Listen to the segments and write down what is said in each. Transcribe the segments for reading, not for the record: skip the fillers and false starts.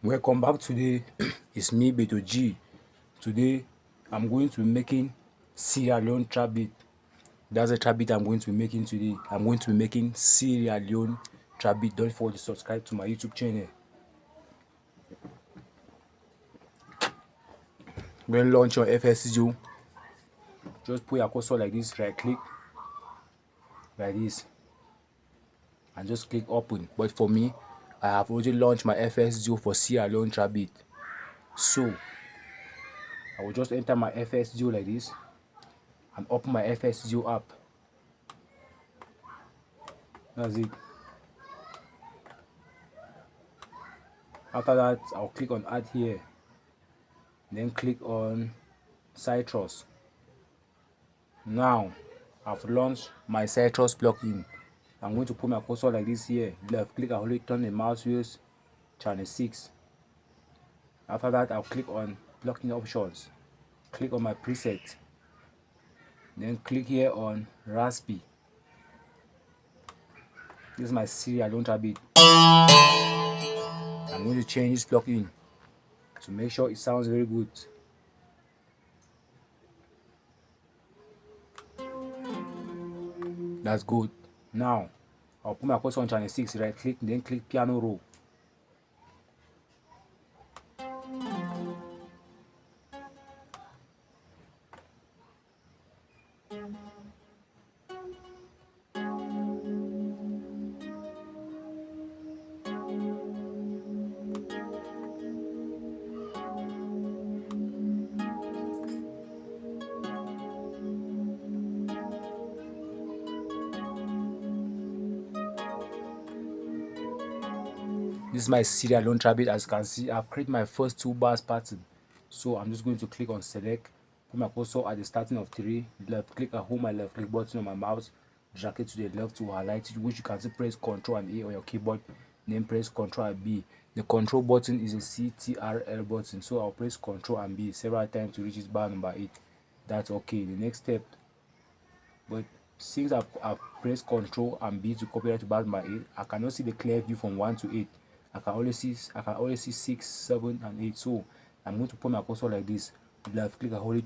Welcome back. Today it's me Beto G. Today I'm going to be making Sierra Leone trap beat. That's a trap beat I'm going to be making today. I'm going to be making Sierra Leone trap beat. Don't forget to subscribe to my YouTube channel. When you launch your FSCO, just put your cursor like this, right click like this, and just click open. But for me, I have already launched my FSCO for Sierra Leone trap beat. So I will just enter my FSCO like this and open my FSCO app. That's it. After that, I'll click on add here, then click on citrus. Now I've launched my citrus plugin. I'm going to put my cursor like this here, left click, I'll hold it, turn the mouse wheels, channel 6. After that, I'll click on plugin options, click on my preset, then click here on raspy. This is my Siri, I don't have it. I'm going to change this plugin to make sure it sounds very good. That's good. Now I'll put my cursor on channel 6, right click, then click piano roll. This is my Sierra Leone trap beat. As you can see, I've created my first 2 bars pattern. So I'm just going to click on select, put my cursor at the starting of 3, left click, and hold my left click button on my mouse, drag it to the left to highlight it, which you can see press Ctrl and A on your keyboard, then press Ctrl and B. The control button is a CTRL button, so I'll press Ctrl and B several times to reach this bar number 8. That's okay. The next step, but since I've pressed Ctrl and B to copy that to bar number 8, I cannot see the clear view from 1 to 8. I can only see 6, 7, and 8. So I'm going to put my cursor like this. Left click and hold it.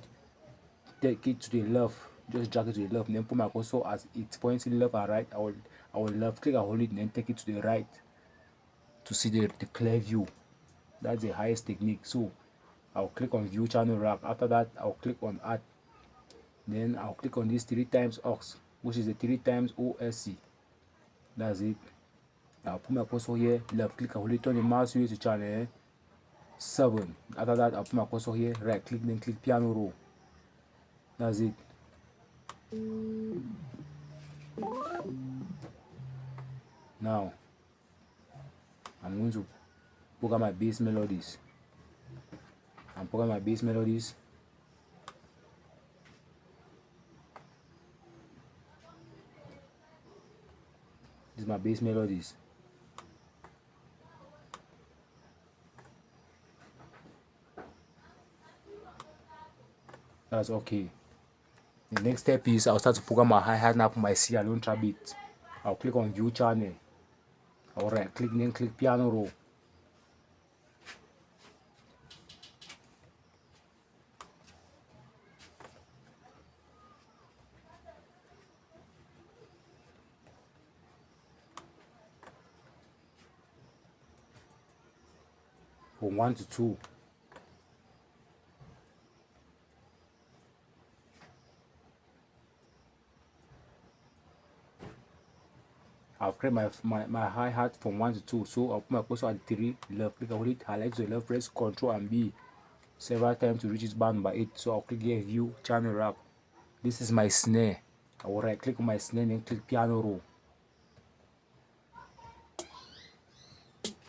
Take it to the left. Just drag it to the left. And then put my cursor as it's pointing left and right. I will left click and hold it. And then take it to the right to see the clear view. That's the highest technique. So I'll click on view channel rack. After that, I'll click on add. Then I'll click on this 3 times aux, which is the 3 times OSC. That's it. I'll put my cursor here, left click and hold it, turn the mouse wheel to channel 7. After that, I'll put my cursor here, right click, then click piano roll. That's it. Now I'm going to program my bass melodies. This is my bass melodies. That's okay. The next step is I'll start to program my hi-hat now for my Sierra Leone trap beat. I'll click on view channel. I'll right click, then click piano roll. From 1 to 2. I've created my hi-hat from 1 to 2, so I'll put my cursor at 3, left click, hold it, highlight to the left, press Ctrl and B several times to reach its bar number 8. So I'll click here, view channel rack. This is my snare. I will right click on my snare, then click piano roll.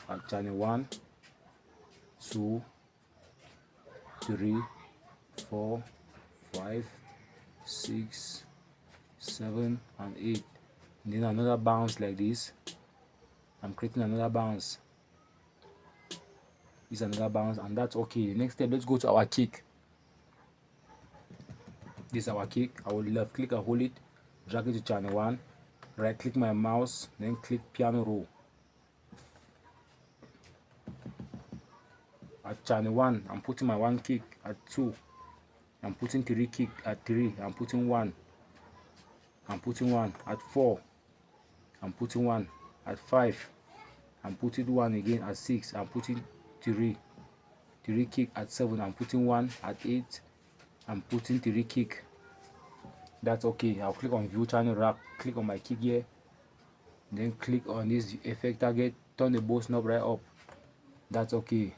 At channel 1, 2, 3, 4, 5, 6, 7, and 8. And then another bounce like this. I'm creating another bounce. This is another bounce, and that's okay. The next step, let's go to our kick. This is our kick. I will left click and hold it, drag it to channel 1, right click my mouse, then click piano roll. At channel 1, I'm putting my 1 kick. At 2, I'm putting 3 kick. At 3, I'm putting 1. I'm putting 1. At 4, I'm putting 1. At 5, I'm putting 1 again. At 6, I'm putting 3 kick. At 7, I'm putting 1. At 8, I'm putting 3 kick. That's okay. I'll click on view channel rack, click on my kick here, then click on this effect target, turn the bow knob right up. That's okay.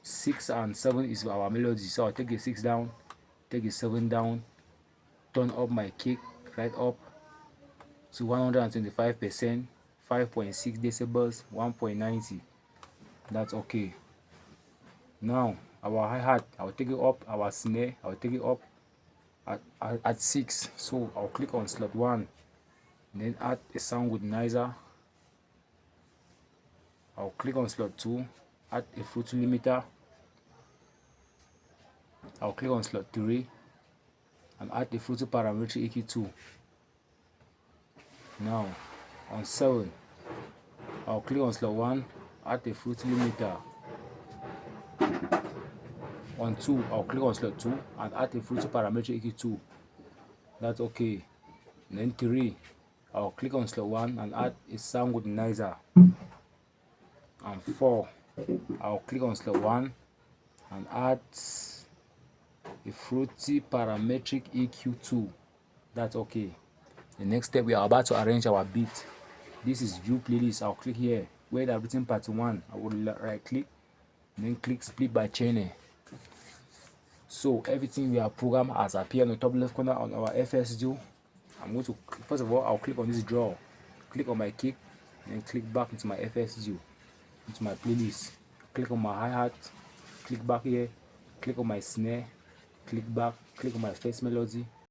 6 and 7 is our melody, so I'll take the 6 down, take the 7 down, turn up my kick right up to 125%, 5.6 decibels, 1.90. That's okay. Now our hi-hat, I'll take it up. Our snare, I'll take it up at 6. So I'll click on slot 1, then add a sound womanizer. I'll click on slot 2, add a fruity limiter. I'll click on slot 3 and add the fruity parametric EQ2. Now on 7, I'll click on slot 1, add the fruity limiter. On 2, I'll click on slot 2 and add the fruity parametric EQ2. That's okay. And then 3, I'll click on slot 1 and add a sound womanizer. And 4, I'll click on slot 1 and add a fruity parametric EQ2. That's okay. The next step, we are about to arrange our beat. This is view playlist. I'll click here where they've written part 1. I will right click and then click split by channel. So everything we have programmed has appeared on the top left corner on our FS Studio. I'm going to, first of all, I'll click on this draw, click on my kick, and click back into my FS Studio, into my playlist. Click on my hi-hat, click back here, click on my snare, click back, click on my first melody,